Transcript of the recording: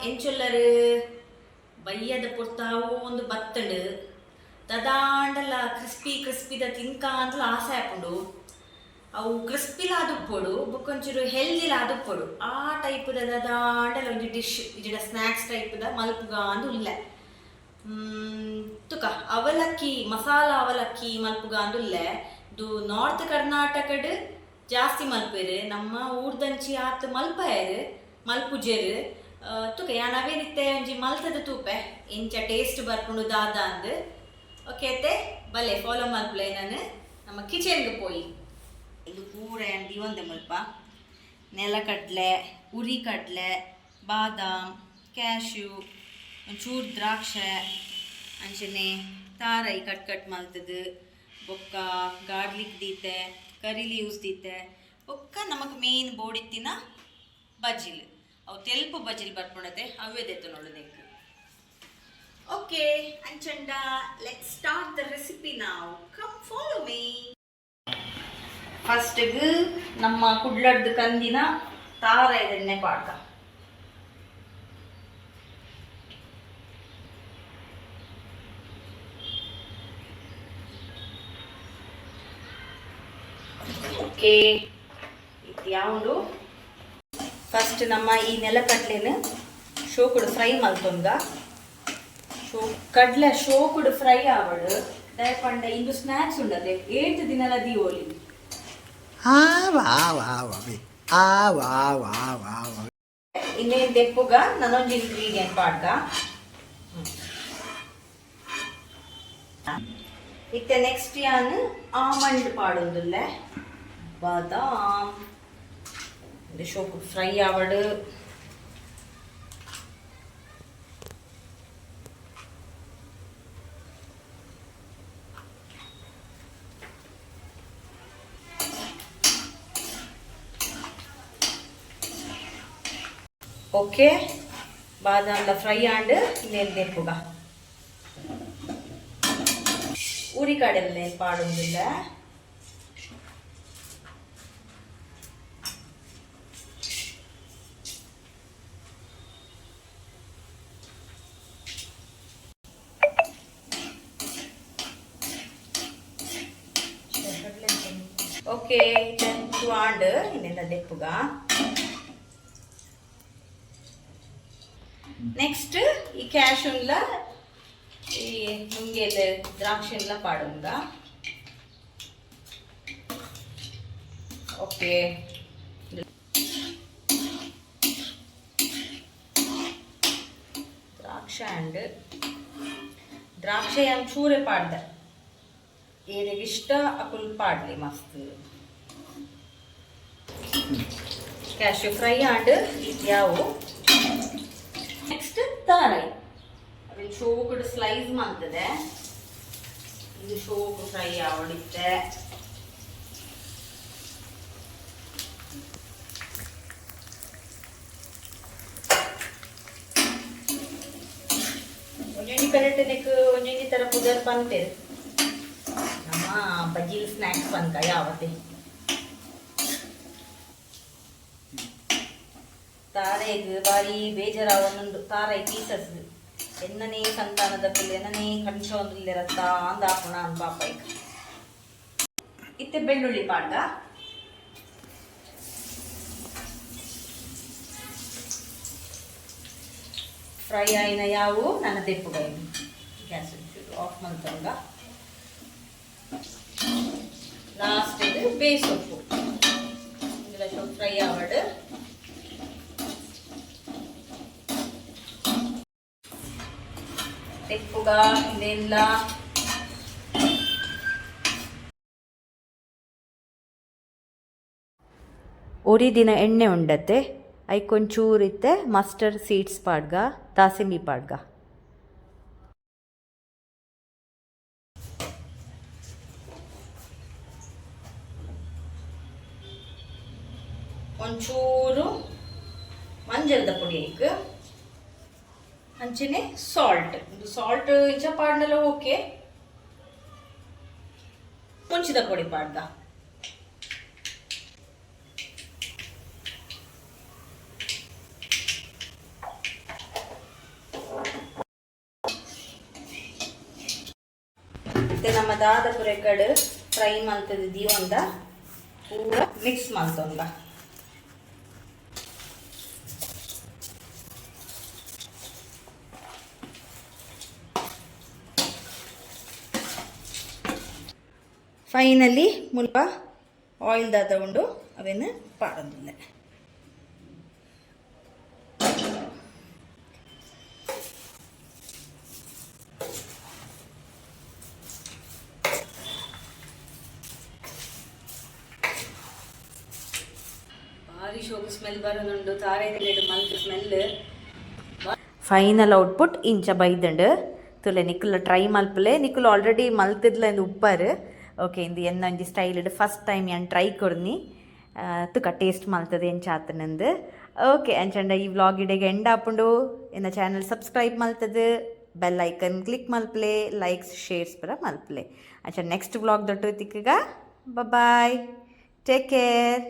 ಎಂಚೊಲ್ಲರು ಬಯ್ಯದ ಪೊರ್ತಾವು ಒಂದು ಬತ್ತಡು ದದಾಂಡಲ ಕ್ರಿಸ್ಪಿ ಕ್ರಿಸ್ಪಿದ ತಿನ್ಕ ಅಂತಲ ಆಸೆ ಹಾಕೊಂಡು ಅವು ಕ್ರಿಸ್ಪಿಲಾದುಪ್ಪೊಡು ಬೊಕ್ಕೊಂಚೂರು ಹೆಲ್ದಿಲಾದುಪ್ಪೊಡು ಆ ಟೈಪುದ ದದಾಂಡಲ ಒಂಜಿ ಡಿಶ್ ಇಜಿಡ ಸ್ನ್ಯಾಕ್ಸ್ ಟೈಪುದ ಮಲ್ಪುಗ ಅಂದು ಉಲ್ಲೆ ತುಕ ಅವಲಕ್ಕಿ ಮಸಾಲ ಅವಲಕ್ಕಿ ಮಲ್ಪುಗ ಅಂದುಲ್ಲೆ ಇದು ನಾರ್ತ್ ಕರ್ನಾಟಕಡ್ ಜಾಸ್ತಿ ಮಲ್ಪೆರು ನಮ್ಮ ಊರ್ದಂಚಿ ಆತ್ ಮಲ್ಪಯರು ಮಲ್ಪುಜೆರು ತುಕ ಯಾನವೇನಿತ್ತೆ ಒಂಜಿ ಮಲ್ತದ ತೂಪೆ ಇಂಚ ಟೇಸ್ಟ್ ಬರ್ಕೊಂಡು ದಾದ ಅಂದ್ ಓಕೆ ಅತ್ತೆ ಬಲೆ ಫಾಲೋ ಮಲ್ಪಲೆ ನಾನು ನಮ್ಮ ಕಿಚನ್ಗೆ ಪೋಯಿ ಇದು ಪೂರ ಅಂಡಿ ಒಂದೇ ಮಲ್ಪ ನೆಲಕಡ್ಲೆ ಉರಿಕಡ್ಲೆ ಬಾದಾಮ್ ಕ್ಯಾಶ್ಯೂ ಒಂಚೂರು ದ್ರಾಕ್ಷೆ ಅಂಚನೆ ತಾರೈ ಕಟ್ ಮಲ್ತದು ಬೊಕ್ಕ ಗಾರ್ಲಿಕ್ ದೀತೆ ಕರಿ ಲೀವ್ಸ್ ದೀತೆ ಬೊಕ್ಕ ನಮಕ್ ಮೇನ್ ಬೋಡಿತ್ತಿನ ಬಜಿಲ್ ಅವು ತೆಲ್ಪು ಬಜಿಲ್ ಬರ್ಕೊಂಡತೆ ಅವೇ ದೆತ್ತು ನೋಡು ನಿಂಗೆ ಓಕೆ ಅಂಚಂಡ ಲೆಟ್ಸ್ ಸ್ಟಾರ್ಟ್ ದ ರೆಸಿಪಿ ನಾವ್ ಕಮ್ ಫಾಲೋ ಮೀ ಫಸ್ಟ್ ನಮ್ಮ ಕುಡ್ಲಡ್ದು ಕಂದಿನ ತಾರ ಇದನ್ನೇ ಪಾಡ್ಕ ಓಕೆ ಇದು ಯಾವುದು ಫಸ್ಟ್ ನಮ್ಮ ಈ ನೆಲಕಡ್ಲೆನ ಶೋಕುಡು ಫ್ರೈ ಮಲ್ತೊಂದ ಕಡ್ಲೆ ಶೋಕುಡು ಫ್ರೈ ಆವಡು ದಯಪಂಡ ಇಂದು ಸ್ನ್ಯಾಕ್ಸ್ ಉಂಡದೆ 8 ದಿನಲ ದೀವೋಲಿ ಇನ್ನೇನು ತೆಪ್ಪುಗ ನಾನೊಂದು ಇಂಗ್ರೀಡಿಯಂಟ್ ಪಾಡ್ಗ ಇತ್ತೆ ನೆಕ್ಸ್ಟ್ ಯಾನ್ ಆಮಂಡ್ ಪಾಡೋದಿಲ್ಲ ಬಾದಾಮ್ ಇದು ಶೋಕು ಫ್ರೈ ಆವಡು ಓಕೆ ಬಾದಾಮ್ಲ ಫ್ರೈ ಆಂಡ್ ಇನ್ನೇನು ತೆಪ್ಪುಗ ಉರಿಕಡಲೆ ಪಾಡೋದಿಲ್ಲ ಓಕೆ ಟೆಂಟು ಆಂಡ್ ಇನ್ನೆಲ್ಲ ತೆಪ್ಪುಗ ನೆಕ್ಸ್ಟ್ ಈ ಕ್ಯಾಶುನ್ಲ ಈ ನುಂಗೆಲ್ಲ ದ್ರಾಕ್ಷಿಲ್ಲ ಪಾಡುಂಗ ಓಕೆ ದ್ರಾಕ್ಷ ಅಂಡ್ ದ್ರಾಕ್ಷೆ ಚೂರೆ ಪಾಡ್ದ ಏನಿಗೆ ಇಷ್ಟ ಅಕುಲ್ ಪಾಡ್ಲಿ ಮಸ್ತ್ ಕ್ಯಾಶ್ಯೂ ಫ್ರೈ ಆಂಡ್ ಇದ್ಯಾವು ನೆಕ್ಸ್ಟ್ ತಾರೈ ಅದನ್ನು ಶೋಕುಡು ಸ್ಲೈಸ್ ಮಾಡ್ತದೆ ಇದು ಶೋಕು ಫ್ರೈ ಆವಡಿತ್ತೆ ಒಂಜೊಂಜಿ ಕರೆಕ್ಟ್ ಒಂಜೊಂಜಿ ತರ ಪುದರ್ ಪಂತೇರು ನಮ್ಮ ಬಜೀಲ್ ಸ್ನ್ಯಾಕ್ಸ್ ಪನ್ಕ ಯಾವತ್ತೆ ತಾರೆಗ್ ಬಾರಿ ಬೇಜಾರಾವೊಂದು ತಾರೈ ಪೀಸಸ್ ಎನ್ನನೇ ಸಂತಾನದ ಪಿಲ್ಲೆ ಎನ್ನನೇ ಕಣ್ಸೋಂದಿಲ್ಲ ರತ್ತ ಅಂದಾಪುಣ ಅನ್ ಪಾಪ ಈಗ ಇತ್ತೆ ಬೆಳ್ಳುಳ್ಳಿ ಪಾಡ್ಗ ಫ್ರೈ ಆಯ್ನ ಯಾವು ನನ್ನ ತೆಪ್ಪುಗ ಗ್ಯಾಸ್ ಆಫ್ ಮಾಡ್ತಂಗ ಲಾಸ್ಟ್ ಇದು ಬೇಸೊಪ್ಪು ಇದೆಲ್ಲ ಸ್ವಲ್ಪ ಫ್ರೈ ಆವಡು ತೆಪ್ಪುಗ ಇದೆಲ್ಲ ಒರಿದಿನ ಎಣ್ಣೆ ಉಂಡತ್ತೆ ಐಕೊಂಚೂರಿತ್ತೆ ಮಸ್ಟರ್ಡ್ ಸೀಡ್ಸ್ ಪಾಡ್ಗ ದಾಸಿಂಬಿ ಪಾಡ್ಗ ಒಂಚೂರು ಮಂಜಲ್ದ ಪುಡಿ ಐಕ್ ಅಂಚನೆ ಸಾಲ್ಟ್ ಇದು ಸಾಲ್ಟ್ ಇಂಚ ಪಾಡ್ನಲ್ಲ ಓಕೆ ಮುಂಚಿದ ಪೊಡಿ ಪಾಡ್ದ ಅದಾದ ಪುರೆಕಡು ಫ್ರೈ ಮಲ್ತದ ದಿಯೊಂದ ಪೂರ ಮಿಕ್ಸ್ ಮಲ್ತೊಂದ. ಫೈನಲಿ ಮುಲ್ಪ ಆಯಿಲ್ ದಾದ ಉಂಡು ಅವೇನು ಪಾಡೊಂದಿಲ್ಲ. ಭಾರಿ ಶೋಕು ಸ್ಮೆಲ್ ಬರೋದುಂಡು, ತಾರೆ ತಿಂಡಿಡು ಮಲ್ತ್ ಸ್ಮೆಲ್. ಫೈನಲ್ ಔಟ್ಪುಟ್ ಇಂಚ ಬೈದಂಡು ತುಲೆ ನಿಕ್ಕುಲ ಟ್ರೈ ಮಲ್ಪಲೆ ನಿಕ್ಕುಲು ಆಲ್ರೆಡಿ ಮಲ್ತಿದ್ಲ ಎಂದು ಉಪ್ಪರು. ಓಕೆ ಇಂದು ಎನ್ನ ಒಂಜಿ ಸ್ಟೈಲ್ಡ್ ಫಸ್ಟ್ ಟೈಮ್ ಯಾನ್ ಟ್ರೈ ಕೊರ್ನಿ ತುಕ ಟೇಸ್ಟ್ ಮಲ್ತದೆ ಎಂಚಾತನಂದು. ಓಕೆ ಅಂಚಂಡ ಈ ವ್ಲಾಗ್ ಇಡೆಗೆ ಎಂಡ್ ಆಪುಂಡು. ಎನ್ನ ಚಾನಲ್ ಸಬ್ಸ್ಕ್ರೈಬ್ ಮಲ್ತದು, ಬೆಲ್ ಐಕನ್ ಕ್ಲಿಕ್ ಮಲ್ಪಲೆ, ಲೈಕ್ಸ್ ಶೇರ್ಸ್ ಪರ ಮಲ್ಪಲೆ. ಅಂಚ ನೆಕ್ಸ್ಟ್ ವ್ಲಾಗ್ ದೊಡ್ಡ ತಿಕ್ಕಗ ಬಾಯ್, ಟೇಕ್ ಕೇರ್.